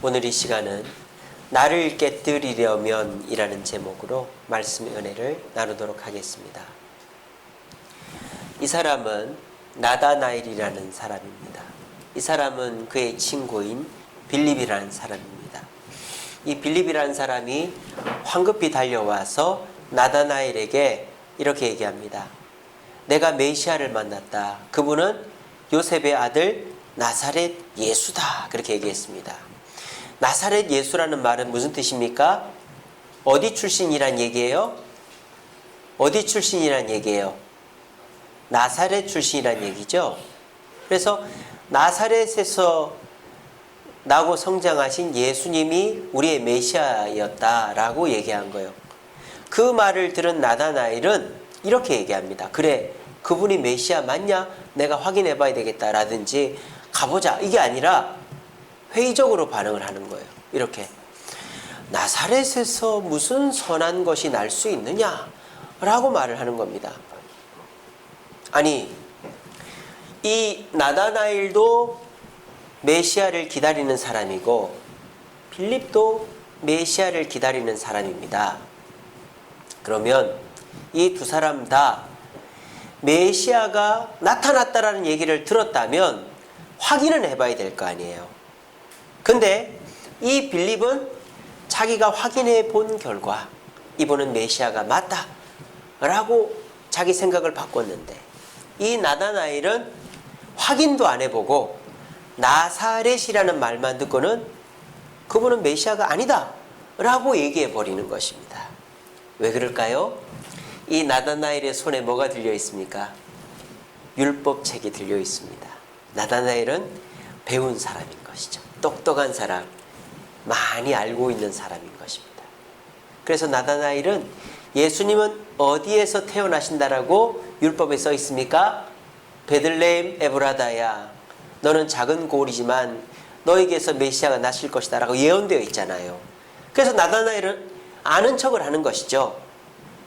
오늘 이 시간은 나를 깨뜨리려면 이라는 제목으로 말씀 은혜를 나누도록 하겠습니다. 이 사람은 나다나엘이라는 사람입니다. 이 사람은 그의 친구인 빌립이라는 사람입니다. 이 빌립이라는 사람이 황급히 달려와서 나다나엘에게 이렇게 얘기합니다. 내가 메시아를 만났다. 그분은 요셉의 아들 나사렛 예수다. 그렇게 얘기했습니다. 나사렛 예수라는 말은 무슨 뜻입니까? 어디 출신이란 얘기예요? 어디 출신이란 얘기예요? 나사렛 출신이란 얘기죠. 그래서 나사렛에서 나고 성장하신 예수님이 우리의 메시아였다라고 얘기한 거예요. 그 말을 들은 나다나엘은 이렇게 얘기합니다. 그래, 그분이 메시아 맞냐? 내가 확인해 봐야 되겠다라든지 가보자. 이게 아니라 회의적으로 반응을 하는 거예요. 이렇게 나사렛에서 무슨 선한 것이 날 수 있느냐? 라고 말을 하는 겁니다. 아니, 이 나다나엘도 메시아를 기다리는 사람이고 빌립도 메시아를 기다리는 사람입니다. 그러면 이 두 사람 다 메시아가 나타났다라는 얘기를 들었다면 확인은 해봐야 될 거 아니에요. 근데 이 빌립은 자기가 확인해 본 결과 이분은 메시아가 맞다 라고 자기 생각을 바꿨는데, 이 나다나엘은 확인도 안 해보고 나사렛이라는 말만 듣고는 그분은 메시아가 아니다 라고 얘기해 버리는 것입니다. 왜 그럴까요? 이 나다나엘의 손에 뭐가 들려 있습니까? 율법책이 들려 있습니다. 나다나엘은 배운 사람인 것이죠. 똑똑한 사람, 많이 알고 있는 사람인 것입니다. 그래서 나다나엘은 예수님은 어디에서 태어나신다라고 율법에 써 있습니까? 베들레헴 에브라다야, 너는 작은 고을이지만 너에게서 메시아가 나실 것이다 라고 예언되어 있잖아요. 그래서 나다나엘은 아는 척을 하는 것이죠.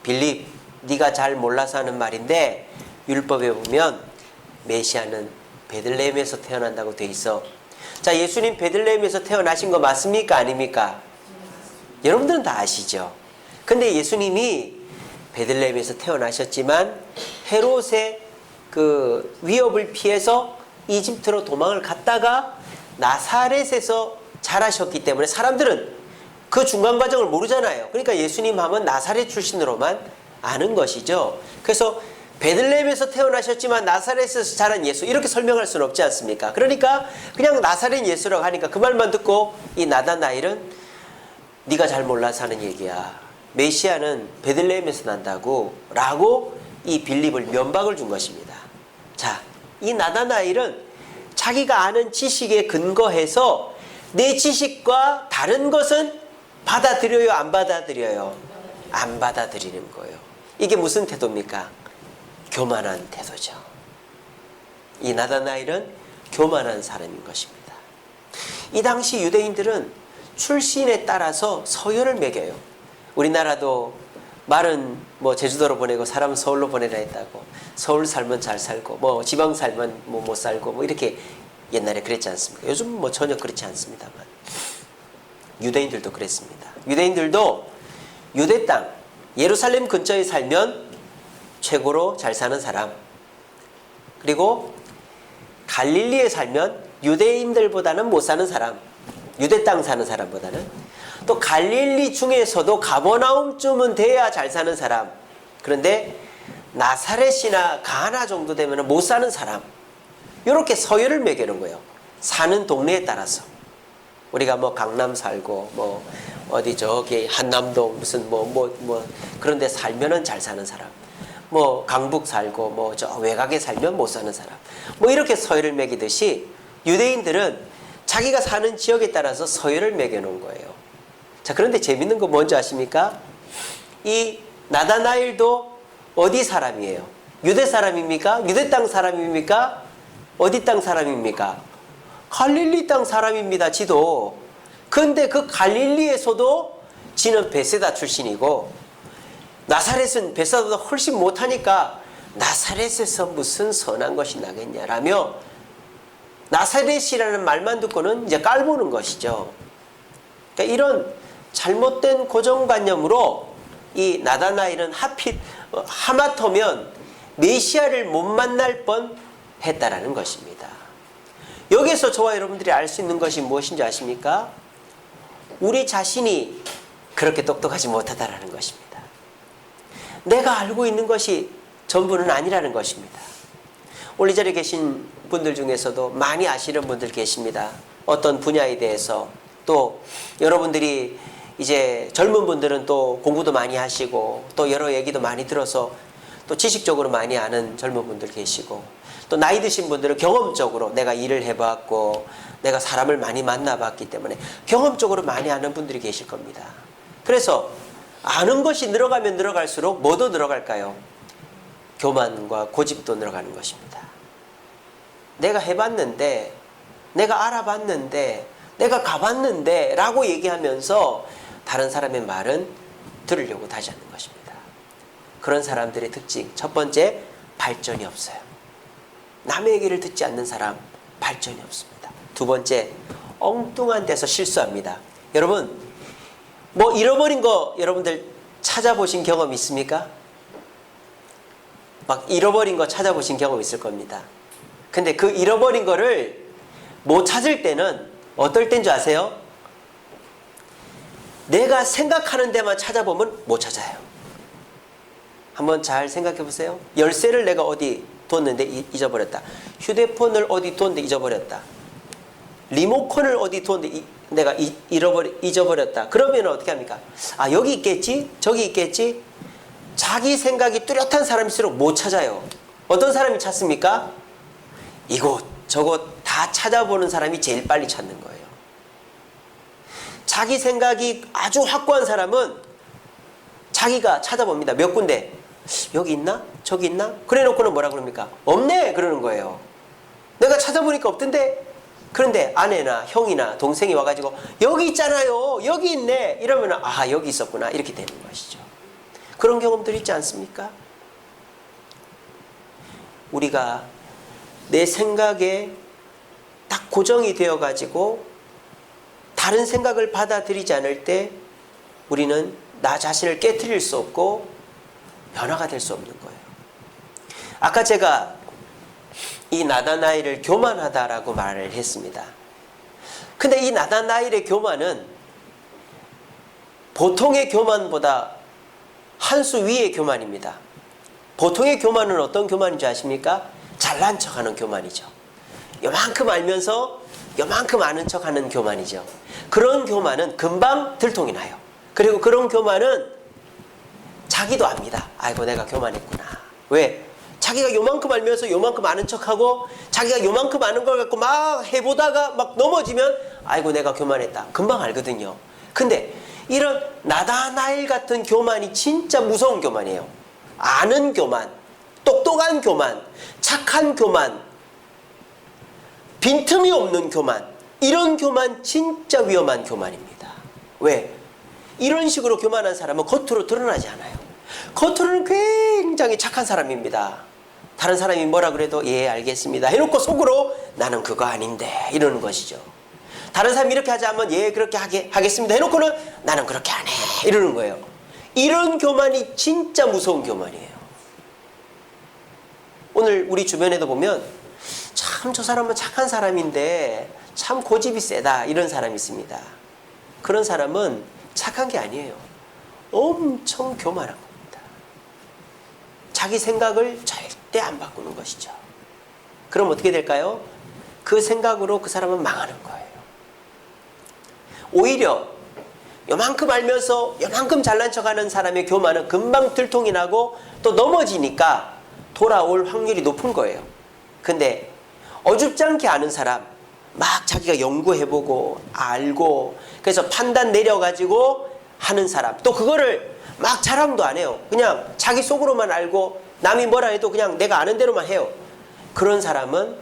빌립, 네가 잘 몰라서 하는 말인데 율법에 보면 메시아는 베들레헴에서 태어난다고 돼 있어. 자, 예수님 베들레헴에서 태어나신 거 맞습니까? 아닙니까? 여러분들은 다 아시죠? 근데 예수님이 베들레헴에서 태어나셨지만 헤롯의 그 위협을 피해서 이집트로 도망을 갔다가 나사렛에서 자라셨기 때문에 사람들은 그 중간 과정을 모르잖아요. 그러니까 예수님 하면 나사렛 출신으로만 아는 것이죠. 그래서 베들레헴에서 태어나셨지만 나사렛에서 자란 예수, 이렇게 설명할 수는 없지 않습니까? 그러니까 그냥 나사렛 예수라고 하니까 그 말만 듣고 이 나다나엘은 네가 잘 몰라서 하는 얘기야. 메시아는 베들레헴에서 난다고 라고 이 빌립을 면박을 준 것입니다. 자, 이 나다나엘은 자기가 아는 지식에 근거해서 내 지식과 다른 것은 받아들여요? 안 받아들여요? 안 받아들이는 거예요. 이게 무슨 태도입니까? 교만한 태도죠. 이 나다나엘은 교만한 사람인 것입니다. 이 당시 유대인들은 출신에 따라서 서열을 매겨요. 우리나라도 말은 뭐 제주도로 보내고 사람은 서울로 보내라 했다고, 서울 살면 잘 살고 뭐 지방 살면 뭐 못 살고 뭐 이렇게 옛날에 그랬지 않습니까? 요즘 뭐 전혀 그렇지 않습니다만 유대인들도 그랬습니다. 유대인들도 유대 땅 예루살렘 근처에 살면 최고로 잘 사는 사람, 그리고 갈릴리에 살면 유대인들보다는 못 사는 사람, 유대 땅 사는 사람보다는, 또 갈릴리 중에서도 가버나움쯤은 돼야 잘 사는 사람, 그런데 나사렛이나 가나 정도 되면 못 사는 사람, 이렇게 서열을 매기는 거예요. 사는 동네에 따라서. 우리가 뭐 강남 살고 뭐 어디 저기 한남동 무슨 뭐 그런 데 살면은 잘 사는 사람, 뭐 강북 살고 뭐 저 외곽에 살면 못 사는 사람, 뭐 이렇게 서열을 매기듯이 유대인들은 자기가 사는 지역에 따라서 서열을 매겨 놓은 거예요. 자, 그런데 재밌는 거 뭔지 아십니까? 이 나다나엘도 어디 사람이에요? 유대 사람입니까? 유대 땅 사람입니까? 어디 땅 사람입니까? 갈릴리 땅 사람입니다. 지도. 근데 그 갈릴리에서도 지는 베세다 출신이고 나사렛은 베세다보다 훨씬 못하니까 나사렛에서 무슨 선한 것이 나겠냐라며 나사렛이라는 말만 듣고는 이제 깔보는 것이죠. 그러니까 이런 잘못된 고정관념으로 이 나다나엘은 하마터면 메시아를 못 만날 뻔 했다라는 것입니다. 여기서 저와 여러분들이 알 수 있는 것이 무엇인지 아십니까? 우리 자신이 그렇게 똑똑하지 못하다라는 것입니다. 내가 알고 있는 것이 전부는 아니라는 것입니다. 오늘 이 자리에 계신 분들 중에서도 많이 아시는 분들 계십니다. 어떤 분야에 대해서. 또 여러분들이 이제 젊은 분들은 또 공부도 많이 하시고 또 여러 얘기도 많이 들어서 또 지식적으로 많이 아는 젊은 분들 계시고, 또 나이 드신 분들은 경험적으로 내가 일을 해봤고 내가 사람을 많이 만나봤기 때문에 경험적으로 많이 아는 분들이 계실 겁니다. 그래서 아는 것이 늘어가면 늘어갈수록 뭐도 늘어갈까요? 교만과 고집도 늘어가는 것입니다. 내가 해봤는데, 내가 알아봤는데, 내가 가봤는데 라고 얘기하면서 다른 사람의 말은 들으려고 하지 않는 것입니다. 그런 사람들의 특징, 첫 번째, 발전이 없어요. 남의 얘기를 듣지 않는 사람, 발전이 없습니다. 두 번째, 엉뚱한 데서 실수합니다. 여러분, 뭐 잃어버린 거 여러분들 찾아보신 경험 있습니까? 막 잃어버린 거 찾아보신 경험 있을 겁니다. 근데 그 잃어버린 거를 못 찾을 때는 어떨 때인 줄 아세요? 내가 생각하는 데만 찾아보면 못 찾아요. 한번 잘 생각해 보세요. 열쇠를 내가 어디 뒀는데 잊어버렸다. 휴대폰을 어디 뒀는데 잊어버렸다. 리모컨을 어디 뒀는데 내가 잊어버렸다. 그러면 어떻게 합니까? 아, 여기 있겠지? 저기 있겠지? 자기 생각이 뚜렷한 사람일수록 못 찾아요. 어떤 사람이 찾습니까? 이곳 저곳 다 찾아보는 사람이 제일 빨리 찾는 거예요. 자기 생각이 아주 확고한 사람은 자기가 찾아봅니다. 몇 군데. 여기 있나? 저기 있나? 그래 놓고는 뭐라 그럽니까? 없네! 그러는 거예요. 내가 찾아보니까 없던데? 그런데 아내나 형이나 동생이 와가지고 여기 있잖아요! 여기 있네! 이러면 아, 여기 있었구나. 이렇게 되는 것이죠. 그런 경험들 있지 않습니까? 우리가 내 생각에 딱 고정이 되어가지고 다른 생각을 받아들이지 않을 때 우리는 나 자신을 깨트릴 수 없고 변화가 될 수 없는 거예요. 아까 제가 이 나다나엘을 교만하다라고 말을 했습니다. 근데 이 나다나엘의 교만은 보통의 교만보다 한 수 위의 교만입니다. 보통의 교만은 어떤 교만인지 아십니까? 잘난 척하는 교만이죠. 요만큼 알면서 요만큼 아는 척하는 교만이죠. 그런 교만은 금방 들통이 나요. 그리고 그런 교만은 자기도 압니다. 아이고, 내가 교만했구나. 왜? 자기가 요만큼 알면서 요만큼 아는 척하고 자기가 요만큼 아는 걸 갖고 막 해보다가 막 넘어지면 아이고, 내가 교만했다. 금방 알거든요. 근데 이런 나다나엘 같은 교만이 진짜 무서운 교만이에요. 아는 교만, 똑똑한 교만, 착한 교만, 빈틈이 없는 교만, 이런 교만 진짜 위험한 교만입니다. 왜? 이런 식으로 교만한 사람은 겉으로 드러나지 않아요. 겉으로는 굉장히 착한 사람입니다. 다른 사람이 뭐라 그래도 예, 알겠습니다 해놓고 속으로 나는 그거 아닌데 이러는 것이죠. 다른 사람이 이렇게 하자면 예, 그렇게 하겠습니다 해놓고는 나는 그렇게 안 해 이러는 거예요. 이런 교만이 진짜 무서운 교만이에요. 오늘 우리 주변에도 보면 참 저 사람은 착한 사람인데 참 고집이 세다 이런 사람이 있습니다. 그런 사람은 착한 게 아니에요. 엄청 교만한 겁니다. 자기 생각을 절대 안 바꾸는 것이죠. 그럼 어떻게 될까요? 그 생각으로 그 사람은 망하는 거예요. 오히려 요만큼 알면서 요만큼 잘난 척하는 사람의 교만은 금방 들통이 나고 또 넘어지니까 돌아올 확률이 높은 거예요. 근데 어줍지 않게 아는 사람, 막 자기가 연구해보고 알고 그래서 판단 내려가지고 하는 사람, 또 그거를 막 자랑도 안 해요. 그냥 자기 속으로만 알고 남이 뭐라 해도 그냥 내가 아는 대로만 해요. 그런 사람은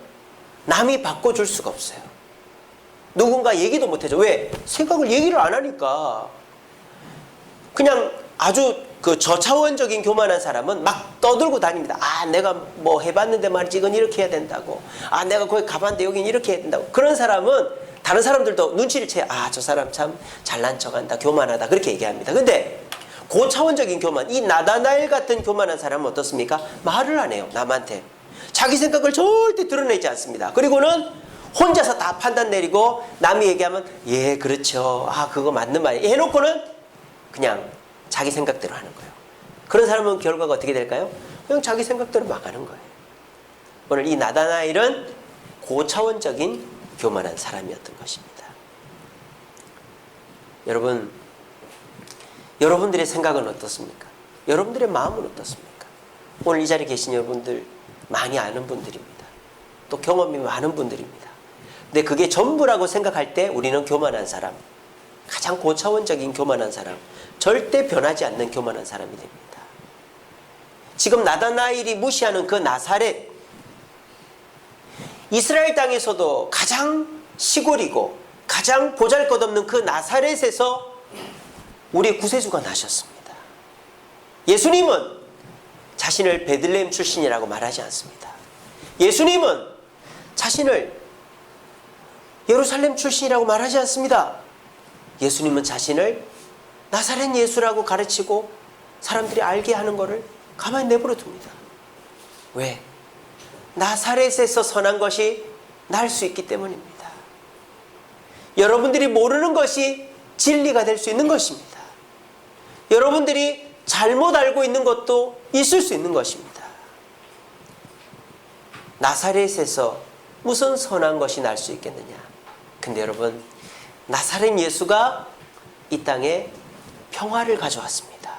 남이 바꿔줄 수가 없어요. 누군가 얘기도 못해줘. 왜? 생각을 얘기를 안 하니까. 그냥 아주 그 저차원적인 교만한 사람은 막 떠들고 다닙니다. 아, 내가 뭐 해봤는데 말이지 이건 이렇게 해야 된다고. 아, 내가 거기 가봤는데 여긴 이렇게 해야 된다고. 그런 사람은 다른 사람들도 눈치를 채, 저 사람 참 잘난 척한다, 교만하다, 그렇게 얘기합니다. 근데 고차원적인 교만, 이 나다나엘 같은 교만한 사람은 어떻습니까? 말을 안 해요, 남한테. 자기 생각을 절대 드러내지 않습니다. 그리고는 혼자서 다 판단 내리고 남이 얘기하면 예 그렇죠, 그거 맞는 말이에요 해놓고는 그냥 자기 생각대로 하는 거예요. 그런 사람은 결과가 어떻게 될까요? 그냥 자기 생각대로 망하는 거예요. 오늘 이 나다나엘은 고차원적인 교만한 사람이었던 것입니다. 여러분, 여러분들의 생각은 어떻습니까? 여러분들의 마음은 어떻습니까? 오늘 이 자리에 계신 여러분들 많이 아는 분들입니다. 또 경험이 많은 분들입니다. 근데 그게 전부라고 생각할 때 우리는 교만한 사람, 가장 고차원적인 교만한 사람, 절대 변하지 않는 교만한 사람이 됩니다. 지금 나다나엘이 무시하는 그 나사렛, 이스라엘 땅에서도 가장 시골이고 가장 보잘것없는 그 나사렛에서 우리의 구세주가 나셨습니다. 예수님은 자신을 베들레헴 출신이라고 말하지 않습니다. 예수님은 자신을 예루살렘 출신이라고 말하지 않습니다. 예수님은 자신을 나사렛 예수라고 가르치고 사람들이 알게 하는 것을 가만히 내버려 둡니다. 왜? 나사렛에서 선한 것이 날 수 있기 때문입니다. 여러분들이 모르는 것이 진리가 될 수 있는 것입니다. 여러분들이 잘못 알고 있는 것도 있을 수 있는 것입니다. 나사렛에서 무슨 선한 것이 날 수 있겠느냐? 근데 여러분, 나사렛 예수가 이 땅에 평화를 가져왔습니다.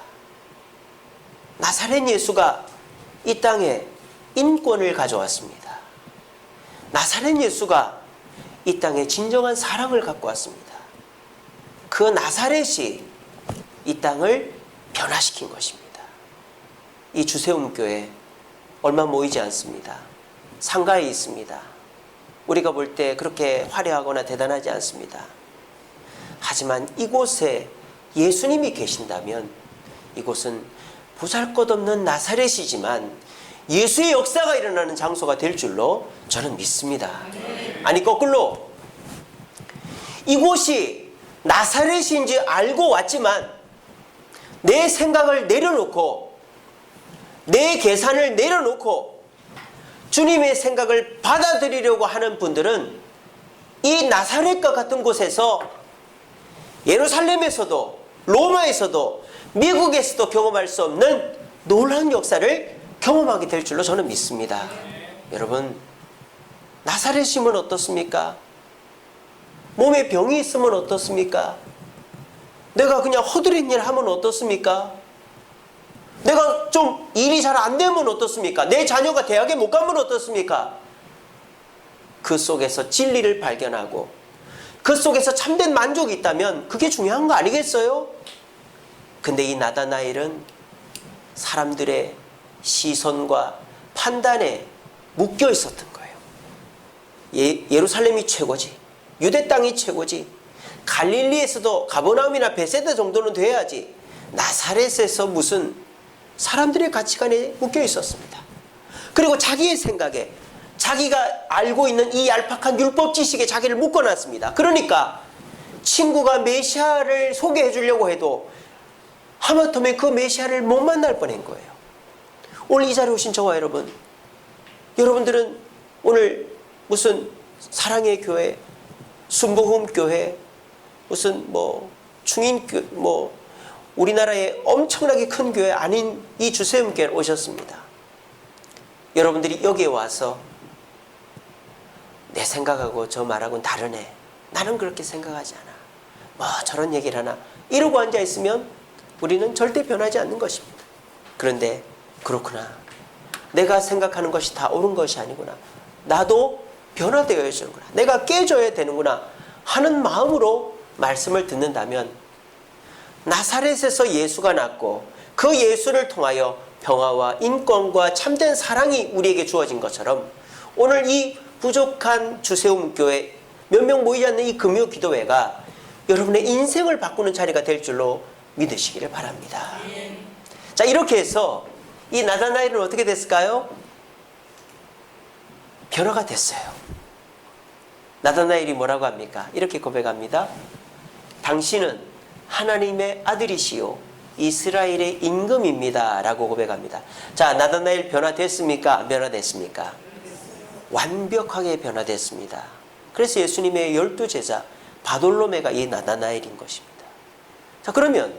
나사렛 예수가 이 땅에 인권을 가져왔습니다. 나사렛 예수가 이 땅에 진정한 사랑을 갖고 왔습니다. 그 나사렛이 이 땅을 변화시킨 것입니다. 이 주세움교회 얼마 모이지 않습니다. 상가에 있습니다. 우리가 볼 때 그렇게 화려하거나 대단하지 않습니다. 하지만 이곳에 예수님이 계신다면 이곳은 보잘것없는 나사렛이지만 예수의 역사가 일어나는 장소가 될 줄로 저는 믿습니다. 아니 거꾸로 이곳이 나사렛인지 알고 왔지만 내 생각을 내려놓고 내 계산을 내려놓고 주님의 생각을 받아들이려고 하는 분들은 이 나사렛과 같은 곳에서 예루살렘에서도 로마에서도 미국에서도 경험할 수 없는 놀라운 역사를 경험하게 될 줄로 저는 믿습니다. 여러분, 나사렛이면 어떻습니까? 몸에 병이 있으면 어떻습니까? 내가 그냥 허드렛 일 하면 어떻습니까? 내가 좀 일이 잘 안 되면 어떻습니까? 내 자녀가 대학에 못 가면 어떻습니까? 그 속에서 진리를 발견하고 그 속에서 참된 만족이 있다면 그게 중요한 거 아니겠어요? 근데 이 나다나엘은 사람들의 시선과 판단에 묶여 있었던 거예요. 예루살렘이 최고지, 유대 땅이 최고지, 갈릴리에서도 가버나움이나 베세다 정도는 돼야지, 나사렛에서 무슨, 사람들의 가치관에 묶여 있었습니다. 그리고 자기의 생각에, 자기가 알고 있는 이 얄팍한 율법 지식에 자기를 묶어놨습니다. 그러니까 친구가 메시아를 소개해 주려고 해도 하마터면 그 메시아를 못 만날 뻔한 거예요. 오늘 이 자리에 오신 저와 여러분, 여러분들은 오늘 무슨 사랑의 교회, 순복음 교회, 무슨 충인교, 우리나라의 엄청나게 큰 교회 아닌 이 주세움교회에 오셨습니다. 여러분들이 여기에 와서 내 생각하고 저 말하고는 다르네, 나는 그렇게 생각하지 않아, 저런 얘기를 하나, 이러고 앉아있으면 우리는 절대 변하지 않는 것입니다. 그런데 그렇구나, 내가 생각하는 것이 다 옳은 것이 아니구나, 나도 변화되어야 되는구나, 내가 깨져야 되는구나 하는 마음으로 말씀을 듣는다면 나사렛에서 예수가 났고 그 예수를 통하여 평화와 인권과 참된 사랑이 우리에게 주어진 것처럼 오늘 이 부족한 주세움교회 몇 명 모이지 않는 이 금요 기도회가 여러분의 인생을 바꾸는 자리가 될 줄로 믿으시기를 바랍니다. 자, 이렇게 해서 이 나다나엘은 어떻게 됐을까요? 변화가 됐어요. 나다나엘이 뭐라고 합니까? 이렇게 고백합니다. 당신은 하나님의 아들이시요 이스라엘의 임금입니다 라고 고백합니다. 자, 나다나엘 변화됐습니까? 안 변화됐습니까? 완벽하게 변화됐습니다. 그래서 예수님의 12제자 바돌로메가 이 나다나엘인 것입니다. 자, 그러면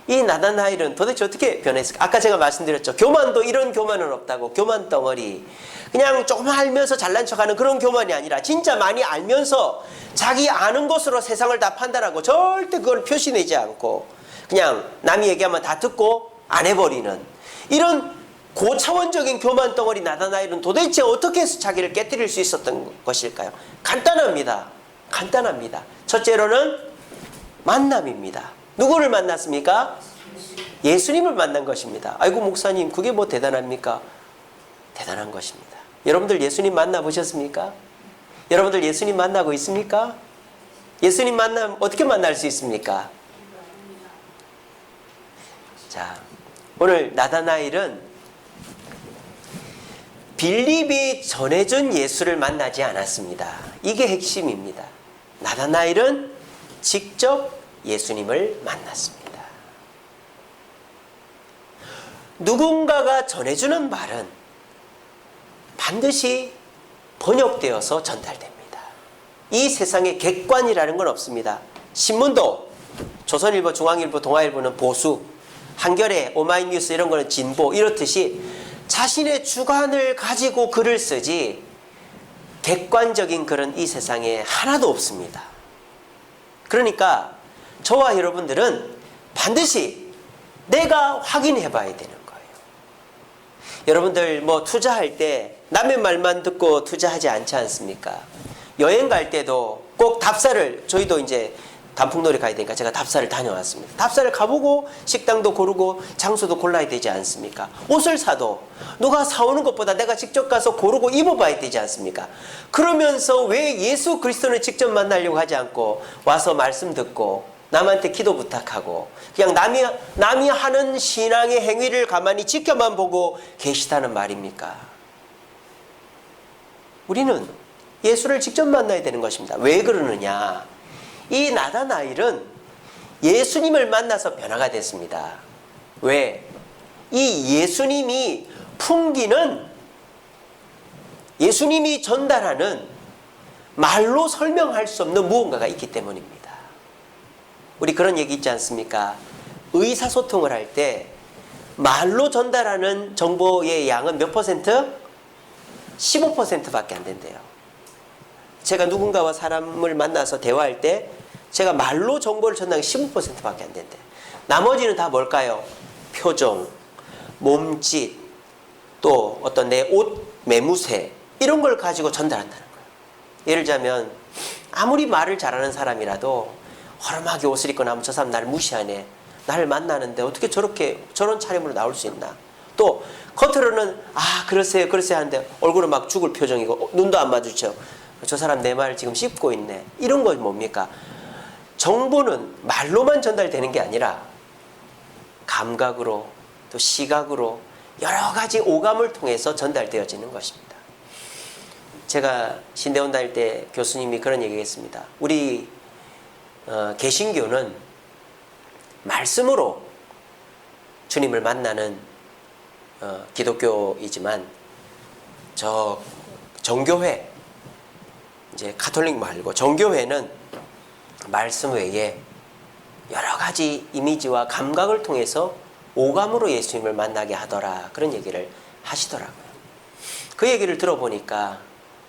이 나다나엘은 도대체 어떻게 변했을까? 아까 제가 말씀드렸죠. 교만도 이런 교만은 없다고. 교만 덩어리. 그냥 조금 알면서 잘난 척하는 그런 교만이 아니라 진짜 많이 알면서 자기 아는 것으로 세상을 다 판단하고 절대 그걸 표시내지 않고 그냥 남이 얘기하면 다 듣고 안 해버리는 이런 고차원적인 교만 덩어리 나다나엘은 도대체 어떻게 해서 자기를 깨뜨릴 수 있었던 것일까요? 간단합니다. 간단합니다. 첫째로는 만남입니다. 누구를 만났습니까? 예수님을 만난 것입니다. 아이고 목사님 그게 뭐 대단합니까? 대단한 것입니다. 여러분들 예수님 만나보셨습니까? 여러분들 예수님 만나고 있습니까? 예수님 만나면 어떻게 만날 수 있습니까? 자, 오늘 나다나엘은 빌립이 전해준 예수를 만나지 않았습니다. 이게 핵심입니다. 나다나엘은 직접 예수님을 만났습니다. 누군가가 전해주는 말은 반드시 번역되어서 전달됩니다. 이 세상에 객관이라는 건 없습니다. 신문도 조선일보, 중앙일보, 동아일보는 보수, 한겨레, 오마이뉴스 이런 거는 진보 이렇듯이 자신의 주관을 가지고 글을 쓰지 객관적인 글은 이 세상에 하나도 없습니다. 그러니까 저와 여러분들은 반드시 내가 확인해 봐야 되는 거예요. 여러분들 뭐 투자할 때 남의 말만 듣고 투자하지 않지 않습니까? 여행 갈 때도 꼭 답사를, 저희도 이제 단풍놀이 가야 되니까 제가 답사를 다녀왔습니다. 답사를 가보고 식당도 고르고 장소도 골라야 되지 않습니까? 옷을 사도 누가 사오는 것보다 내가 직접 가서 고르고 입어봐야 되지 않습니까? 그러면서 왜 예수 그리스도를 직접 만나려고 하지 않고 와서 말씀 듣고 남한테 기도 부탁하고 그냥 남이 하는 신앙의 행위를 가만히 지켜만 보고 계시다는 말입니까? 우리는 예수를 직접 만나야 되는 것입니다. 왜 그러느냐? 이 나다나엘은 예수님을 만나서 변화가 됐습니다. 왜? 이 예수님이 풍기는, 예수님이 전달하는 말로 설명할 수 없는 무언가가 있기 때문입니다. 우리 그런 얘기 있지 않습니까? 의사소통을 할 때 말로 전달하는 정보의 양은 몇 퍼센트? 15%밖에 안 된대요. 제가 누군가와 사람을 만나서 대화할 때 제가 말로 정보를 전하기 15%밖에 안 된대요. 나머지는 다 뭘까요? 표정, 몸짓, 또 어떤 내 옷 매무새 이런 걸 가지고 전달한다는 거예요. 예를 들자면 아무리 말을 잘하는 사람이라도 허름하게 옷을 입고 나면 저 사람 나를 무시하네. 나를 만나는데 어떻게 저런 차림으로 나올 수 있나. 또 겉으로는 그러세요 하는데 얼굴은 막 죽을 표정이고 눈도 안 마주쳐. 저 사람 내 말 지금 씹고 있네. 이런 건 뭡니까? 정보는 말로만 전달되는 게 아니라 감각으로 또 시각으로 여러 가지 오감을 통해서 전달되어지는 것입니다. 제가 신대원 다닐 때 교수님이 그런 얘기했습니다. 우리 개신교는 말씀으로 주님을 만나는 기독교이지만 저 정교회, 이제 가톨릭 말고 정교회는 말씀 외에 여러 가지 이미지와 감각을 통해서 오감으로 예수님을 만나게 하더라. 그런 얘기를 하시더라고요. 그 얘기를 들어보니까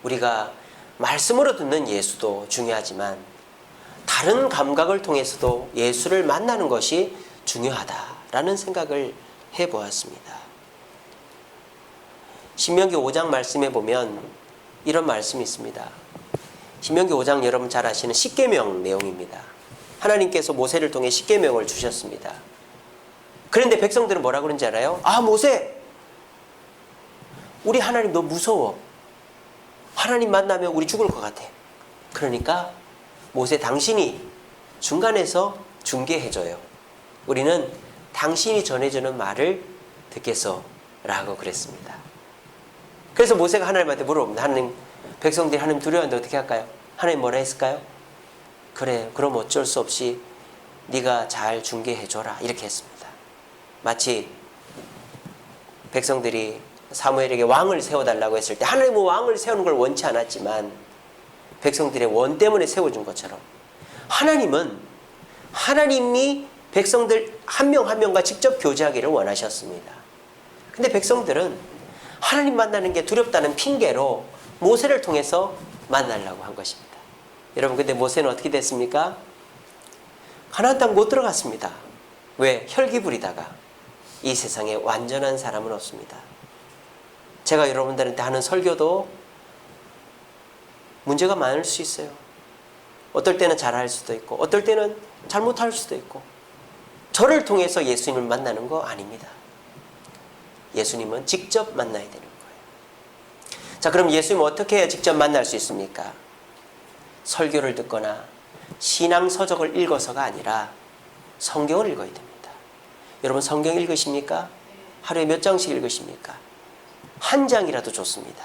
우리가 말씀으로 듣는 예수도 중요하지만 다른 감각을 통해서도 예수를 만나는 것이 중요하다라는 생각을 해보았습니다. 신명기 5장 말씀에 보면 이런 말씀이 있습니다. 신명기 5장 여러분 잘 아시는 십계명 내용입니다. 하나님께서 모세를 통해 십계명을 주셨습니다. 그런데 백성들은 뭐라 그런지 알아요? 모세! 우리 하나님 너무 무서워. 하나님 만나면 우리 죽을 것 같아. 그러니까 모세 당신이 중간에서 중개해줘요. 우리는 당신이 전해주는 말을 듣겠어 라고 그랬습니다. 그래서 모세가 하나님한테 물어봅니다. 하나님, 백성들이 하나님 두려워하는데 어떻게 할까요? 하나님 뭐라 했을까요? 그래, 그럼 어쩔 수 없이 네가 잘 중개해줘라 이렇게 했습니다. 마치 백성들이 사무엘에게 왕을 세워달라고 했을 때 하나님은 왕을 세우는 걸 원치 않았지만 백성들의 원 때문에 세워준 것처럼 하나님이 백성들 한 명 한 명과 직접 교제하기를 원하셨습니다. 근데 백성들은 하나님 만나는 게 두렵다는 핑계로 모세를 통해서 만나려고 한 것입니다. 여러분, 근데 모세는 어떻게 됐습니까? 가나안 땅 못 들어갔습니다. 왜? 혈기 부리다가. 이 세상에 완전한 사람은 없습니다. 제가 여러분들한테 하는 설교도 문제가 많을 수 있어요. 어떨 때는 잘할 수도 있고 어떨 때는 잘못할 수도 있고. 저를 통해서 예수님을 만나는 거 아닙니다. 예수님은 직접 만나야 되는 거예요. 자, 그럼 예수님 어떻게 해야 직접 만날 수 있습니까? 설교를 듣거나 신앙서적을 읽어서가 아니라 성경을 읽어야 됩니다. 여러분, 성경 읽으십니까? 하루에 몇 장씩 읽으십니까? 한 장이라도 좋습니다.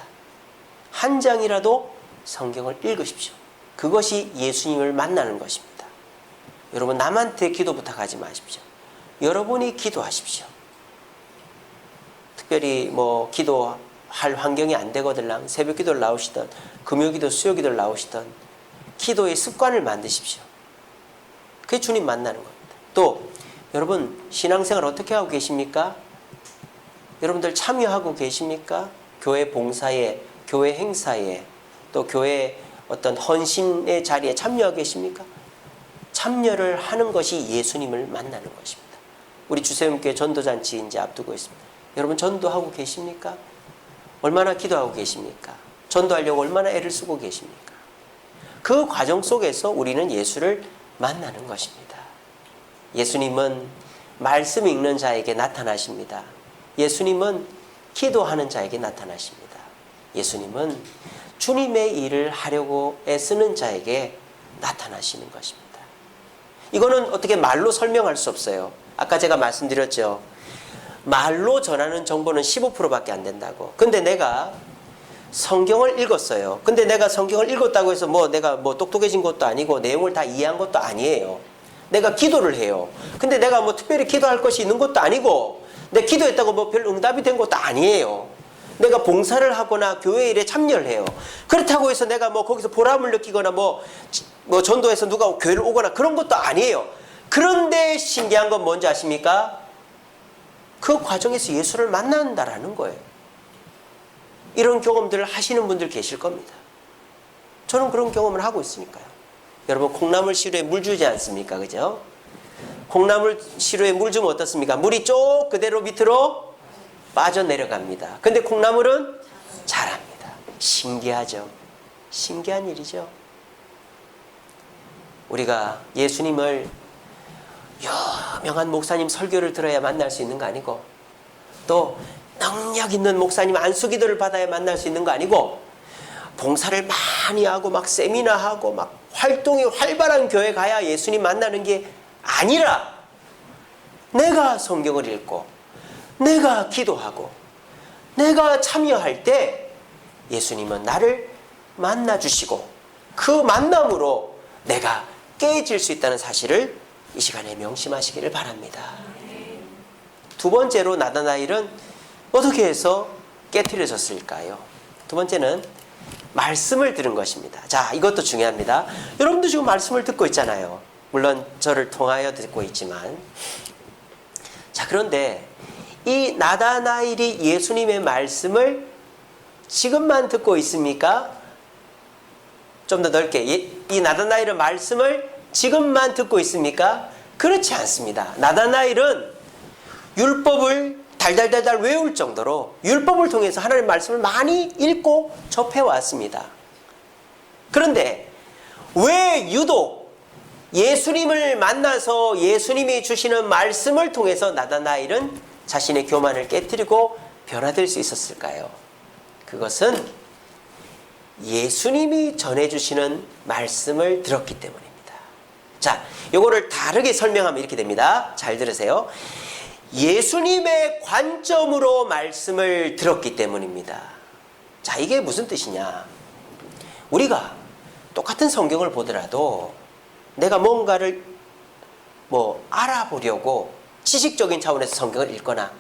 한 장이라도 성경을 읽으십시오. 그것이 예수님을 만나는 것입니다. 여러분, 남한테 기도 부탁하지 마십시오. 여러분이 기도하십시오. 특별히 기도할 환경이 안 되거들랑 새벽 기도를 나오시던 금요 기도, 수요 기도를 나오시던 기도의 습관을 만드십시오. 그게 주님 만나는 겁니다. 또 여러분, 신앙생활 어떻게 하고 계십니까? 여러분들 참여하고 계십니까? 교회 봉사에, 교회 행사에, 또 교회 어떤 헌신의 자리에 참여하고 계십니까? 참여를 하는 것이 예수님을 만나는 것입니다. 우리 주세움교회 전도잔치 이제 앞두고 있습니다. 여러분, 전도하고 계십니까? 얼마나 기도하고 계십니까? 전도하려고 얼마나 애를 쓰고 계십니까? 그 과정 속에서 우리는 예수를 만나는 것입니다. 예수님은 말씀 읽는 자에게 나타나십니다. 예수님은 기도하는 자에게 나타나십니다. 예수님은 주님의 일을 하려고 애쓰는 자에게 나타나시는 것입니다. 이거는 어떻게 말로 설명할 수 없어요. 아까 제가 말씀드렸죠. 말로 전하는 정보는 15%밖에 안 된다고. 근데 내가 성경을 읽었어요. 근데 내가 성경을 읽었다고 해서 내가 똑똑해진 것도 아니고 내용을 다 이해한 것도 아니에요. 내가 기도를 해요. 근데 내가 특별히 기도할 것이 있는 것도 아니고 내가 기도했다고 별 응답이 된 것도 아니에요. 내가 봉사를 하거나 교회 일에 참여를 해요. 그렇다고 해서 내가 거기서 보람을 느끼거나 전도해서 누가 교회를 오거나 그런 것도 아니에요. 그런데 신기한 건 뭔지 아십니까? 그 과정에서 예수를 만난다라는 거예요. 이런 경험들을 하시는 분들 계실 겁니다. 저는 그런 경험을 하고 있으니까요. 여러분, 콩나물 시루에 물 주지 않습니까? 그죠? 콩나물 시루에 물 주면 어떻습니까? 물이 쭉 그대로 밑으로 빠져내려갑니다. 근데 콩나물은 자랍니다. 신기하죠? 신기한 일이죠? 우리가 예수님을 유명한 목사님 설교를 들어야 만날 수 있는 거 아니고 또 능력 있는 목사님 안수기도를 받아야 만날 수 있는 거 아니고 봉사를 많이 하고 세미나하고 활동이 활발한 교회 가야 예수님 만나는 게 아니라 내가 성경을 읽고 내가 기도하고 내가 참여할 때 예수님은 나를 만나주시고 그 만남으로 내가 깨질 수 있다는 사실을 이 시간에 명심하시기를 바랍니다. 두 번째로 나다나엘은 어떻게 해서 깨트려졌을까요? 두 번째는 말씀을 들은 것입니다. 자, 이것도 중요합니다. 여러분도 지금 말씀을 듣고 있잖아요. 물론 저를 통하여 듣고 있지만. 자, 그런데 이 나다나엘이 예수님의 말씀을 지금만 듣고 있습니까? 좀 더 넓게, 이 나다나엘은 말씀을 지금만 듣고 있습니까? 그렇지 않습니다. 나다나엘은 율법을 달달달달 외울 정도로 율법을 통해서 하나님의 말씀을 많이 읽고 접해왔습니다. 그런데 왜 유독 예수님을 만나서 예수님이 주시는 말씀을 통해서 나다나엘은 자신의 교만을 깨트리고 변화될 수 있었을까요? 그것은 예수님이 전해주시는 말씀을 들었기 때문입니다. 자, 요거를 다르게 설명하면 이렇게 됩니다. 잘 들으세요. 예수님의 관점으로 말씀을 들었기 때문입니다. 자, 이게 무슨 뜻이냐? 우리가 똑같은 성경을 보더라도 내가 뭔가를 알아보려고 지식적인 차원에서 성경을 읽거나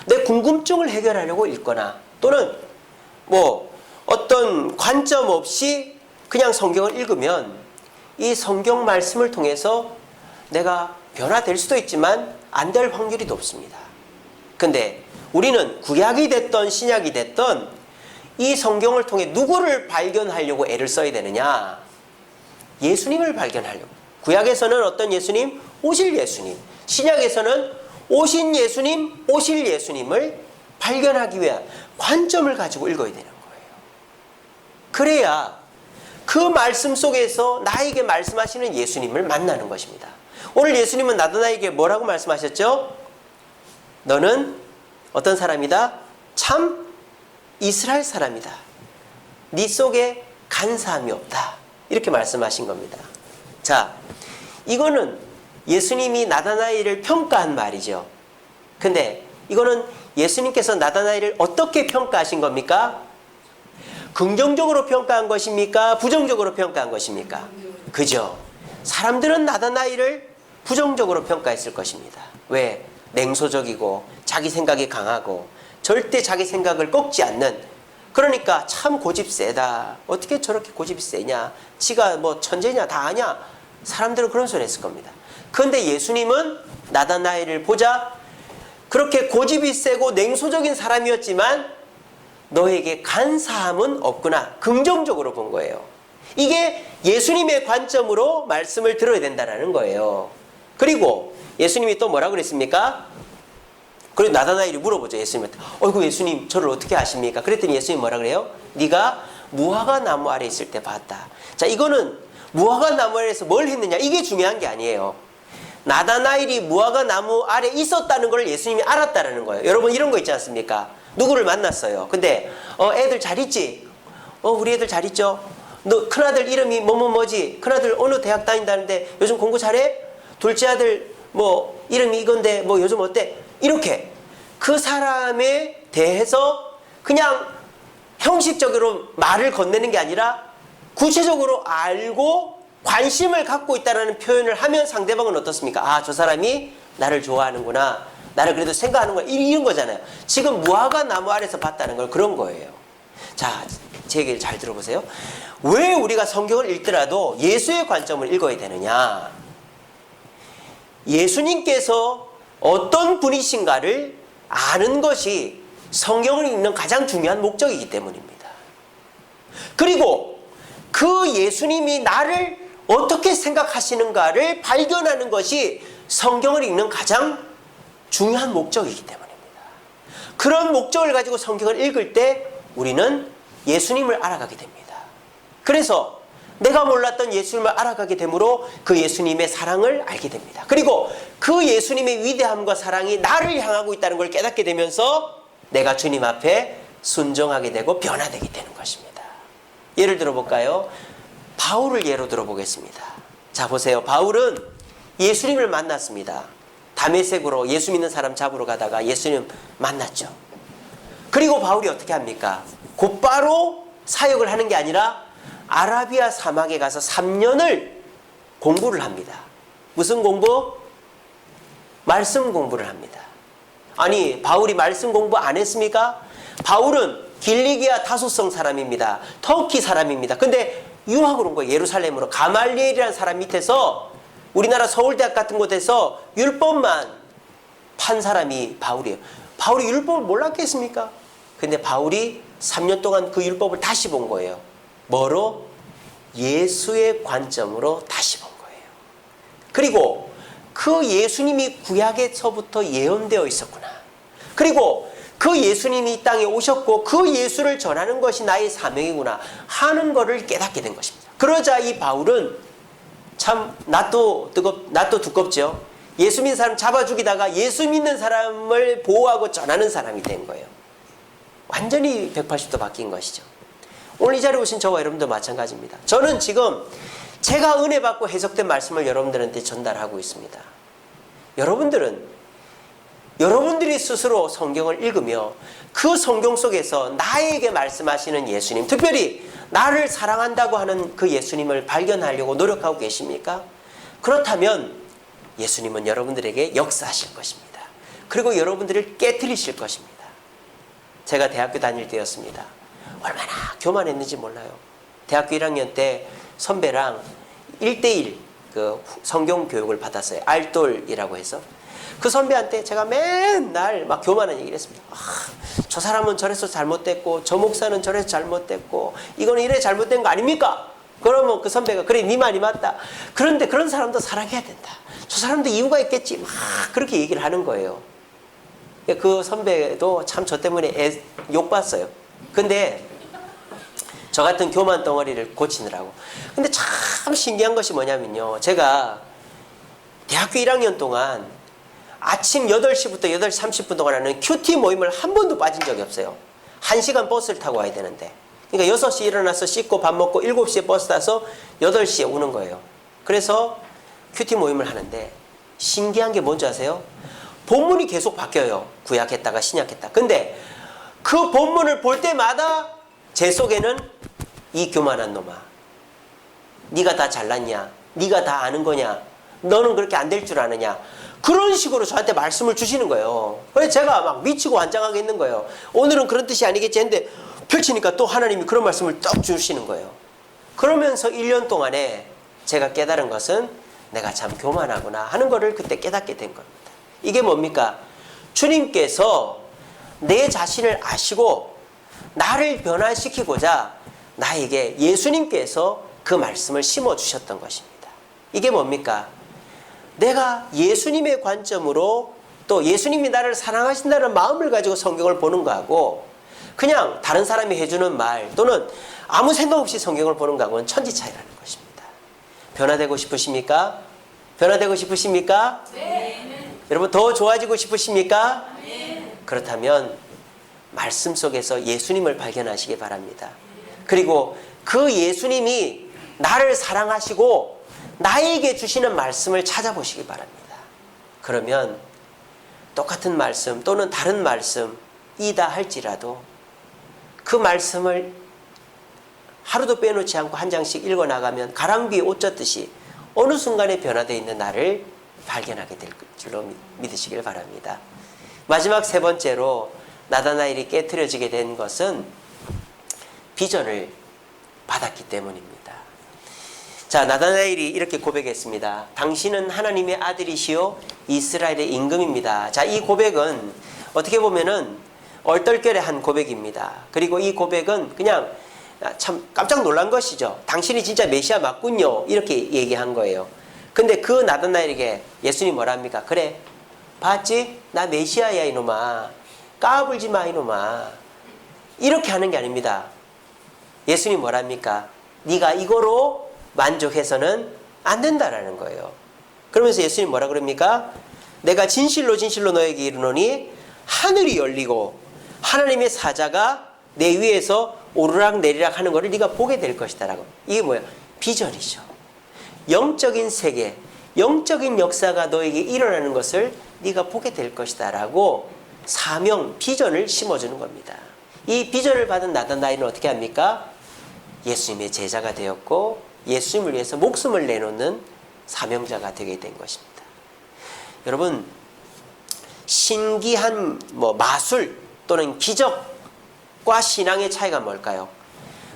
내 궁금증을 해결하려고 읽거나 또는 어떤 관점 없이 그냥 성경을 읽으면 이 성경 말씀을 통해서 내가 변화될 수도 있지만 안 될 확률이 높습니다. 근데 우리는 구약이 됐던 신약이 됐던 이 성경을 통해 누구를 발견하려고 애를 써야 되느냐? 예수님을 발견하려고. 구약에서는 어떤 예수님? 오실 예수님. 신약에서는 오신 예수님, 오실 예수님을 발견하기 위한 관점을 가지고 읽어야 되는 거예요. 그래야 그 말씀 속에서 나에게 말씀하시는 예수님을 만나는 것입니다. 오늘 예수님은 나다나에게 뭐라고 말씀하셨죠? 너는 어떤 사람이다? 참 이스라엘 사람이다. 네 속에 간사함이 없다. 이렇게 말씀하신 겁니다. 자, 이거는 예수님이 나다나엘을 평가한 말이죠. 근데 이거는 예수님께서 나다나엘을 어떻게 평가하신 겁니까? 긍정적으로 평가한 것입니까? 부정적으로 평가한 것입니까? 그죠? 사람들은 나다나엘을 부정적으로 평가했을 것입니다. 왜? 냉소적이고 자기 생각이 강하고 절대 자기 생각을 꺾지 않는, 그러니까 참 고집 세다. 어떻게 저렇게 고집이 세냐? 지가 천재냐? 다 아냐? 사람들은 그런 소리 했을 겁니다. 그런데 예수님은 나다나엘을 보자 그렇게 고집이 세고 냉소적인 사람이었지만 너에게 간사함은 없구나. 긍정적으로 본 거예요. 이게 예수님의 관점으로 말씀을 들어야 된다는 거예요. 그리고 예수님이 또 뭐라고 그랬습니까? 그리고 나다나엘이 물어보죠. 예수님한테. 어이구 예수님 저를 어떻게 아십니까? 그랬더니 예수님이 뭐라 그래요? 네가 무화과 나무 아래 있을 때 봤다. 자, 이거는 무화과 나무 아래에서 뭘 했느냐 이게 중요한 게 아니에요. 나다나엘이 무화과 나무 아래 있었다는 걸 예수님이 알았다는 거예요. 여러분 이런 거 있지 않습니까? 누구를 만났어요. 근데 애들 잘 있지? 우리 애들 잘 있죠? 너 큰아들 이름이 뭐지? 큰아들 어느 대학 다닌다는데 요즘 공부 잘해? 둘째 아들 이름이 이건데 요즘 어때? 이렇게 그 사람에 대해서 그냥 형식적으로 말을 건네는 게 아니라 구체적으로 알고 관심을 갖고 있다는 표현을 하면 상대방은 어떻습니까? 아, 저 사람이 나를 좋아하는구나. 나를 그래도 생각하는구나. 이런 거잖아요. 지금 무화과 나무 아래서 봤다는 걸 그런 거예요. 자, 제 얘기를 잘 들어보세요. 왜 우리가 성경을 읽더라도 예수의 관점을 읽어야 되느냐? 예수님께서 어떤 분이신가를 아는 것이 성경을 읽는 가장 중요한 목적이기 때문입니다. 그리고 그 예수님이 나를 어떻게 생각하시는가를 발견하는 것이 성경을 읽는 가장 중요한 목적이기 때문입니다. 그런 목적을 가지고 성경을 읽을 때 우리는 예수님을 알아가게 됩니다. 그래서 내가 몰랐던 예수님을 알아가게 되므로 그 예수님의 사랑을 알게 됩니다. 그리고 그 예수님의 위대함과 사랑이 나를 향하고 있다는 걸 깨닫게 되면서 내가 주님 앞에 순종하게 되고 변화되게 되는 것입니다. 예를 들어볼까요? 바울을 예로 들어보겠습니다. 자, 보세요. 바울은 예수님을 만났습니다. 다메섹으로 예수 믿는 사람 잡으러 가다가 예수님 만났죠. 그리고 바울이 어떻게 합니까? 곧바로 사역을 하는 게 아니라 아라비아 사막에 가서 3년을 공부를 합니다. 무슨 공부? 말씀 공부를 합니다. 아니, 바울이 말씀 공부 안 했습니까? 바울은 길리기아 다소성 사람입니다. 터키 사람입니다. 근데 유학을 온 거예요. 예루살렘으로. 가말리엘이라는 사람 밑에서 우리나라 서울대학 같은 곳에서 율법만 판 사람이 바울이에요. 바울이 율법을 몰랐겠습니까? 근데 바울이 3년 동안 그 율법을 다시 본 거예요. 뭐로? 예수의 관점으로 다시 본 거예요. 그리고 그 예수님이 구약에서부터 예언되어 있었구나. 그리고 그 예수님이 이 땅에 오셨고 그 예수를 전하는 것이 나의 사명이구나 하는 것을 깨닫게 된 것입니다. 그러자 이 바울은 참 낯도 두껍죠. 예수 믿는 사람 잡아 죽이다가 예수 믿는 사람을 보호하고 전하는 사람이 된 거예요. 완전히 180도 바뀐 것이죠. 오늘 이 자리에 오신 저와 여러분도 마찬가지입니다. 저는 지금 제가 은혜 받고 해석된 말씀을 여러분들한테 전달하고 있습니다. 여러분들이 스스로 성경을 읽으며 그 성경 속에서 나에게 말씀하시는 예수님, 특별히 나를 사랑한다고 하는 그 예수님을 발견하려고 노력하고 계십니까? 그렇다면 예수님은 여러분들에게 역사하실 것입니다. 그리고 여러분들을 깨트리실 것입니다. 제가 대학교 다닐 때였습니다. 얼마나 교만했는지 몰라요. 대학교 1학년 때 선배랑 1대1 그 성경 교육을 받았어요. 알돌이라고 해서. 그 선배한테 제가 맨날 막 교만한 얘기를 했습니다. 저 사람은 저래서 잘못됐고 저 목사는 저래서 잘못됐고 이거는 이래 잘못된 거 아닙니까? 그러면 그 선배가 그래 네 말이 맞다. 그런데 그런 사람도 사랑해야 된다. 저 사람도 이유가 있겠지. 막 그렇게 얘기를 하는 거예요. 그 선배도 참 저 때문에 욕봤어요. 근데 저 같은 교만 덩어리를 고치느라고. 근데 참 신기한 것이 뭐냐면요. 제가 대학교 1학년 동안 아침 8시부터 8시 30분 동안 하는 큐티 모임을 한 번도 빠진 적이 없어요. 1시간 버스를 타고 와야 되는데. 그러니까 6시 일어나서 씻고 밥 먹고 7시에 버스 타서 8시에 오는 거예요. 그래서 큐티 모임을 하는데 신기한 게 뭔지 아세요? 본문이 계속 바뀌어요. 구약했다가 신약했다. 근데 그 본문을 볼 때마다 제 속에는 이 교만한 놈아, 네가 다 잘났냐? 네가 다 아는 거냐? 너는 그렇게 안 될 줄 아느냐? 그런 식으로 저한테 말씀을 주시는 거예요. 그래서 제가 막 미치고 환장하게 있는 거예요. 오늘은 그런 뜻이 아니겠지 했는데 펼치니까 또 하나님이 그런 말씀을 떡 주시는 거예요. 그러면서 1년 동안에 제가 깨달은 것은 내가 참 교만하구나 하는 거를 그때 깨닫게 된 겁니다. 이게 뭡니까? 주님께서 내 자신을 아시고 나를 변화시키고자 나에게 예수님께서 그 말씀을 심어주셨던 것입니다. 이게 뭡니까? 내가 예수님의 관점으로 또 예수님이 나를 사랑하신다는 마음을 가지고 성경을 보는 거하고 그냥 다른 사람이 해주는 말 또는 아무 생각 없이 성경을 보는 거하고는 천지 차이라는 것입니다. 변화되고 싶으십니까? 변화되고 싶으십니까? 네. 여러분 더 좋아지고 싶으십니까? 네. 그렇다면 말씀 속에서 예수님을 발견하시기 바랍니다. 그리고 그 예수님이 나를 사랑하시고 나에게 주시는 말씀을 찾아보시기 바랍니다. 그러면 똑같은 말씀 또는 다른 말씀이다 할지라도 그 말씀을 하루도 빼놓지 않고 한 장씩 읽어나가면 가랑비에 옷 젖듯이 어느 순간에 변화되어 있는 나를 발견하게 될 줄로 믿으시길 바랍니다. 마지막 세 번째로 나다나엘이 깨트려지게 된 것은 비전을 받았기 때문입니다. 자, 나다나엘이 이렇게 고백했습니다. 당신은 하나님의 아들이시요 이스라엘의 임금입니다. 자, 이 고백은 어떻게 보면은 얼떨결에 한 고백입니다. 그리고 이 고백은 그냥 참 깜짝 놀란 것이죠. 당신이 진짜 메시아 맞군요. 이렇게 얘기한 거예요. 근데 그 나다나엘에게 예수님이 뭐라 합니까? 그래, 봤지? 나 메시아야 이놈아. 까불지 마 이놈아. 이렇게 하는 게 아닙니다. 예수님이 뭐라 합니까? 네가 이거로 만족해서는 안 된다라는 거예요. 그러면서 예수님이 뭐라 그럽니까? 내가 진실로 진실로 너에게 이르노니 하늘이 열리고 하나님의 사자가 내 위에서 오르락 내리락 하는 것을 네가 보게 될 것이다 라고. 이게 뭐야? 비전이죠. 영적인 세계, 영적인 역사가 너에게 일어나는 것을 네가 보게 될 것이다 라고 사명, 비전을 심어주는 겁니다. 이 비전을 받은 나다나엘은 어떻게 합니까? 예수님의 제자가 되었고 예수님을 위해서 목숨을 내놓는 사명자가 되게 된 것입니다. 여러분, 신기한 마술 또는 기적과 신앙의 차이가 뭘까요?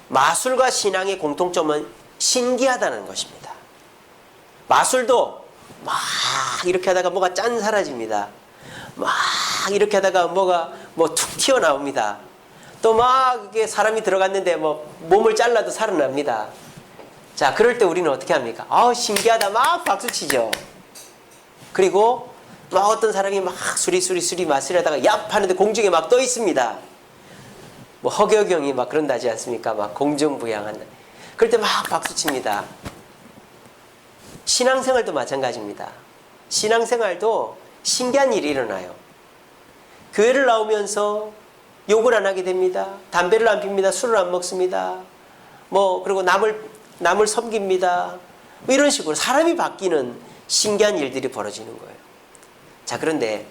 마술과 신앙의 공통점은 신기하다는 것입니다. 마술도 막 이렇게 하다가 뭐가 짠 사라집니다. 막 이렇게 하다가 뭐가 툭 튀어나옵니다. 또 막 이게 사람이 들어갔는데 몸을 잘라도 살아납니다. 자, 그럴 때 우리는 어떻게 합니까? 신기하다 막 박수치죠. 그리고 막 어떤 사람이 막 수리 마술하다가 얍 하는데 공중에 막 떠 있습니다. 허경영이 막 그런다지 않습니까? 막 공중부양한다. 그럴 때 막 박수칩니다. 신앙생활도 마찬가지입니다. 신앙생활도 신기한 일이 일어나요. 교회를 나오면서 욕을 안 하게 됩니다. 담배를 안 핍니다. 술을 안 먹습니다. 그리고 남을 섬깁니다. 이런 식으로 사람이 바뀌는 신기한 일들이 벌어지는 거예요. 자, 그런데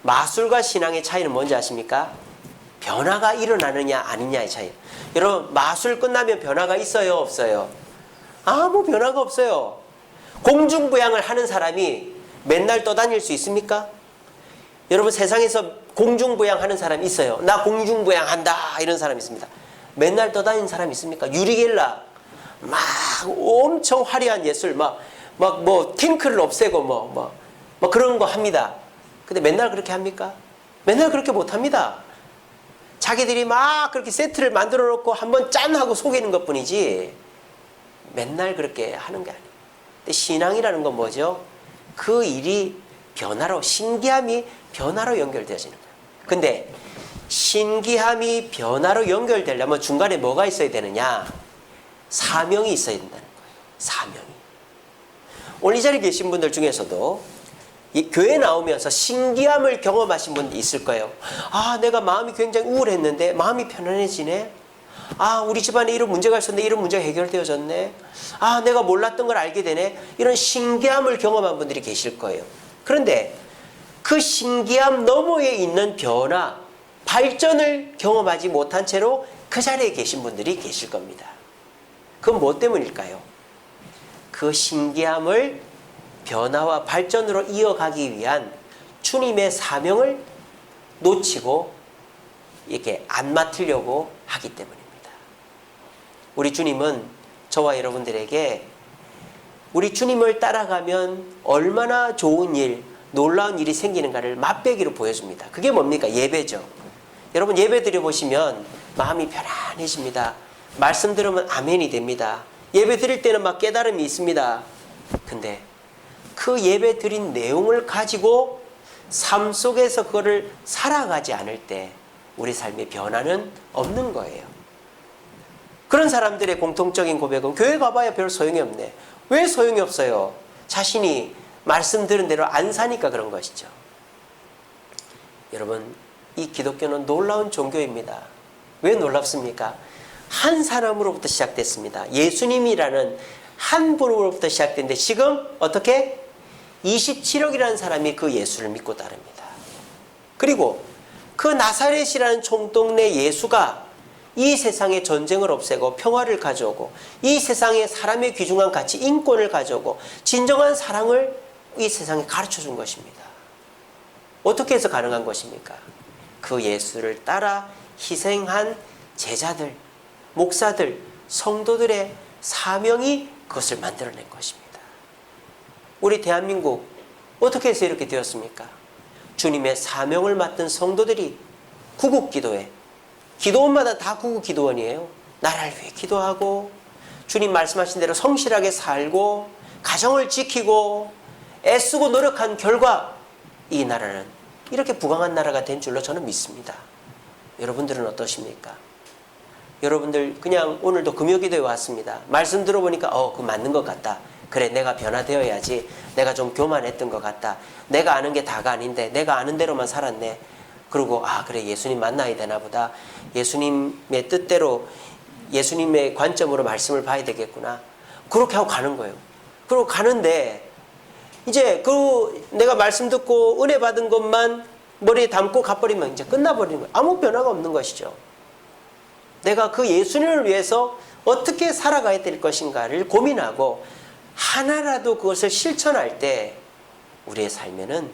마술과 신앙의 차이는 뭔지 아십니까? 변화가 일어나느냐 아니냐의 차이. 여러분 마술 끝나면 변화가 있어요 없어요? 아무 변화가 없어요. 공중부양을 하는 사람이 맨날 떠다닐 수 있습니까? 여러분 세상에서 공중부양하는 사람 있어요. 나 공중부양한다 이런 사람 있습니다. 맨날 떠다니는 사람 있습니까? 유리겔라 막 엄청 화려한 예술 막 뭐 탱크를 없애고 뭐 그런 거 합니다. 근데 맨날 그렇게 합니까? 맨날 그렇게 못 합니다. 자기들이 막 그렇게 세트를 만들어 놓고 한번 짠 하고 속이는 것 뿐이지 맨날 그렇게 하는 게 아니에요. 근데 신앙이라는 건 뭐죠? 그 일이 변화로, 신기함이 변화로 연결되어지는 거예요. 근데 신기함이 변화로 연결되려면 중간에 뭐가 있어야 되느냐? 사명이 있어야 된다는 거예요. 사명이. 오늘 이 자리에 계신 분들 중에서도 이 교회 나오면서 신기함을 경험하신 분이 있을 거예요. 아, 내가 마음이 굉장히 우울했는데 마음이 편안해지네. 아, 우리 집안에 이런 문제가 있었는데 이런 문제가 해결되어졌네. 아, 내가 몰랐던 걸 알게 되네. 이런 신기함을 경험한 분들이 계실 거예요. 그런데 그 신기함 너머에 있는 변화, 발전을 경험하지 못한 채로 그 자리에 계신 분들이 계실 겁니다. 그건 뭐 때문일까요? 그 신기함을 변화와 발전으로 이어가기 위한 주님의 사명을 놓치고 이렇게 안 맡으려고 하기 때문입니다. 우리 주님은 저와 여러분들에게 우리 주님을 따라가면 얼마나 좋은 일, 놀라운 일이 생기는가를 맛배기로 보여줍니다. 그게 뭡니까? 예배죠. 여러분 예배 드려보시면 마음이 편안해집니다. 말씀 들으면 아멘이 됩니다. 예배 드릴 때는 막 깨달음이 있습니다. 근데 그 예배 드린 내용을 가지고 삶 속에서 그거를 살아가지 않을 때 우리 삶의 변화는 없는 거예요. 그런 사람들의 공통적인 고백은 교회 가봐야 별 소용이 없네. 왜 소용이 없어요? 자신이 말씀 들은 대로 안 사니까 그런 것이죠. 여러분 이 기독교는 놀라운 종교입니다. 왜 놀랍습니까? 한 사람으로부터 시작됐습니다. 예수님이라는 한 분으로부터 시작됐는데 지금 어떻게? 27억이라는 사람이 그 예수를 믿고 따릅니다. 그리고 그 나사렛이라는 총동네 예수가 이 세상에 전쟁을 없애고 평화를 가져오고 이 세상에 사람의 귀중한 가치, 인권을 가져오고 진정한 사랑을 이 세상에 가르쳐 준 것입니다. 어떻게 해서 가능한 것입니까? 그 예수를 따라 희생한 제자들, 목사들, 성도들의 사명이 그것을 만들어낸 것입니다. 우리 대한민국 어떻게 해서 이렇게 되었습니까? 주님의 사명을 맡은 성도들이 구국기도회, 기도원마다 다 구국기도원이에요. 나라를 위해 기도하고 주님 말씀하신 대로 성실하게 살고 가정을 지키고 애쓰고 노력한 결과 이 나라는 이렇게 부강한 나라가 된 줄로 저는 믿습니다. 여러분들은 어떠십니까? 여러분들 그냥 오늘도 금요기도에 왔습니다. 말씀 들어보니까 그거 맞는 것 같다. 그래 내가 변화되어야지. 내가 좀 교만했던 것 같다. 내가 아는 게 다가 아닌데 내가 아는 대로만 살았네. 그리고 그래 예수님 만나야 되나 보다. 예수님의 뜻대로 예수님의 관점으로 말씀을 봐야 되겠구나. 그렇게 하고 가는 거예요. 그리고 가는데 이제 내가 말씀 듣고 은혜 받은 것만 머리에 담고 가버리면 이제 끝나버리는 거예요. 아무 변화가 없는 것이죠. 내가 그 예수님을 위해서 어떻게 살아가야 될 것인가를 고민하고 하나라도 그것을 실천할 때 우리의 삶에는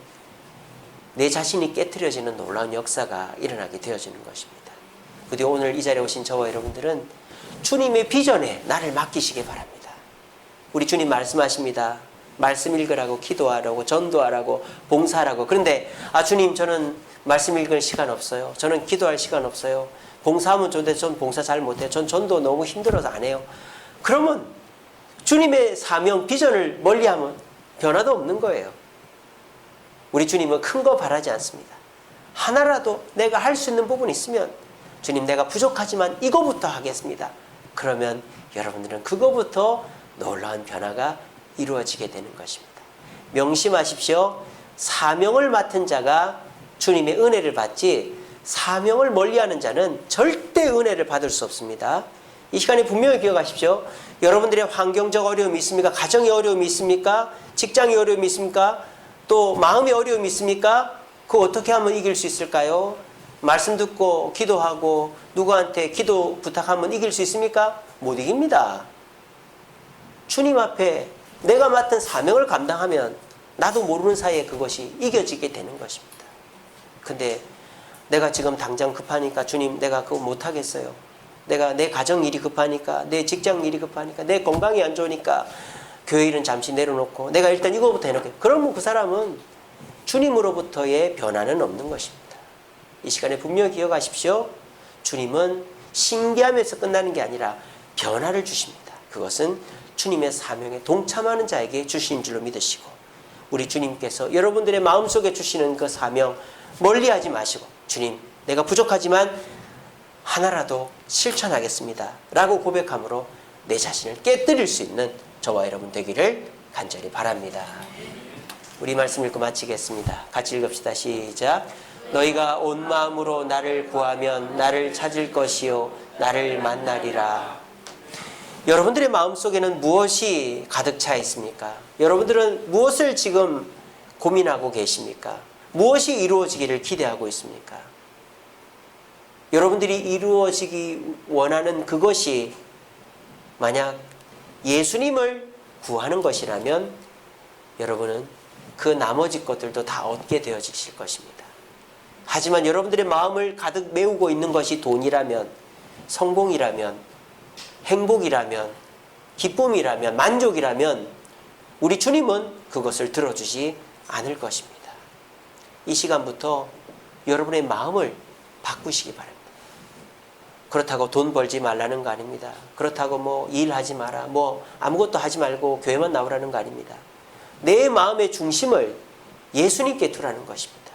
내 자신이 깨트려지는 놀라운 역사가 일어나게 되어지는 것입니다. 부디 오늘 이 자리에 오신 저와 여러분들은 주님의 비전에 나를 맡기시기 바랍니다. 우리 주님 말씀하십니다. 말씀 읽으라고, 기도하라고, 전도하라고, 봉사하라고. 그런데 주님 저는 말씀 읽을 시간 없어요. 저는 기도할 시간 없어요. 봉사하면 좋은데 전 봉사 잘 못해요. 전 전도 너무 힘들어서 안 해요. 그러면 주님의 사명, 비전을 멀리하면 변화도 없는 거예요. 우리 주님은 큰 거 바라지 않습니다. 하나라도 내가 할 수 있는 부분이 있으면 주님 내가 부족하지만 이거부터 하겠습니다. 그러면 여러분들은 그거부터 놀라운 변화가 이루어지게 되는 것입니다. 명심하십시오. 사명을 맡은 자가 주님의 은혜를 받지 사명을 멀리하는 자는 절대 은혜를 받을 수 없습니다. 이 시간에 분명히 기억하십시오. 여러분들의 환경적 어려움이 있습니까? 가정의 어려움이 있습니까? 직장의 어려움이 있습니까? 또 마음의 어려움이 있습니까? 그거 어떻게 하면 이길 수 있을까요? 말씀 듣고 기도하고 누구한테 기도 부탁하면 이길 수 있습니까? 못 이깁니다. 주님 앞에 내가 맡은 사명을 감당하면 나도 모르는 사이에 그것이 이겨지게 되는 것입니다. 근데 내가 지금 당장 급하니까 주님 내가 그거 못하겠어요. 내가 내 가정 일이 급하니까, 내 직장 일이 급하니까, 내 건강이 안 좋으니까 교회 일은 잠시 내려놓고 내가 일단 이거부터 해놓게. 그러면 그 사람은 주님으로부터의 변화는 없는 것입니다. 이 시간에 분명히 기억하십시오. 주님은 신기함에서 끝나는 게 아니라 변화를 주십니다. 그것은 주님의 사명에 동참하는 자에게 주신 줄로 믿으시고, 우리 주님께서 여러분들의 마음속에 주시는 그 사명 멀리하지 마시고, 주님 내가 부족하지만 하나라도 실천하겠습니다 라고 고백함으로 내 자신을 깨뜨릴 수 있는 저와 여러분 되기를 간절히 바랍니다. 우리 말씀 읽고 마치겠습니다. 같이 읽읍시다. 시작. 너희가 온 마음으로 나를 구하면 나를 찾을 것이요 나를 만나리라. 여러분들의 마음속에는 무엇이 가득 차 있습니까? 여러분들은 무엇을 지금 고민하고 계십니까? 무엇이 이루어지기를 기대하고 있습니까? 여러분들이 이루어지기 원하는 그것이 만약 예수님을 구하는 것이라면 여러분은 그 나머지 것들도 다 얻게 되어지실 것입니다. 하지만 여러분들의 마음을 가득 메우고 있는 것이 돈이라면, 성공이라면, 행복이라면, 기쁨이라면, 만족이라면 우리 주님은 그것을 들어주지 않을 것입니다. 이 시간부터 여러분의 마음을 바꾸시기 바랍니다. 그렇다고 돈 벌지 말라는 거 아닙니다. 그렇다고 뭐 일하지 마라, 뭐 아무것도 하지 말고 교회만 나오라는 거 아닙니다. 내 마음의 중심을 예수님께 두라는 것입니다.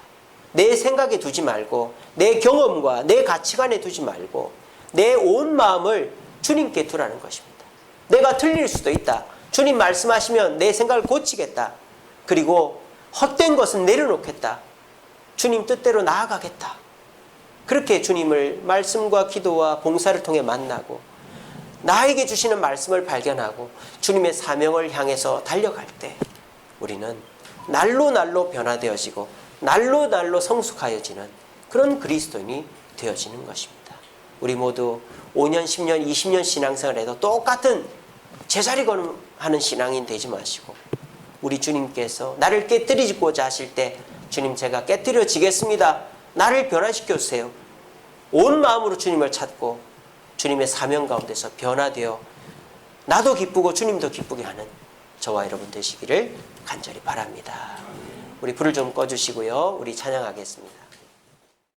내 생각에 두지 말고, 내 경험과 내 가치관에 두지 말고 내 온 마음을 주님께 두라는 것입니다. 내가 틀릴 수도 있다. 주님 말씀하시면 내 생각을 고치겠다. 그리고 헛된 것은 내려놓겠다. 주님 뜻대로 나아가겠다. 그렇게 주님을 말씀과 기도와 봉사를 통해 만나고 나에게 주시는 말씀을 발견하고 주님의 사명을 향해서 달려갈 때 우리는 날로 날로 변화되어지고 날로 날로 성숙하여지는 그런 그리스도인이 되어지는 것입니다. 우리 모두 5년, 10년, 20년 신앙생활에도 똑같은 제자리 걸음하는 신앙인 되지 마시고 우리 주님께서 나를 깨뜨리고자 하실 때 주님 제가 깨뜨려지겠습니다. 나를 변화시켜 주세요. 온 마음으로 주님을 찾고 주님의 사명 가운데서 변화되어 나도 기쁘고 주님도 기쁘게 하는 저와 여러분 되시기를 간절히 바랍니다. 우리 불을 좀 꺼주시고요. 우리 찬양하겠습니다.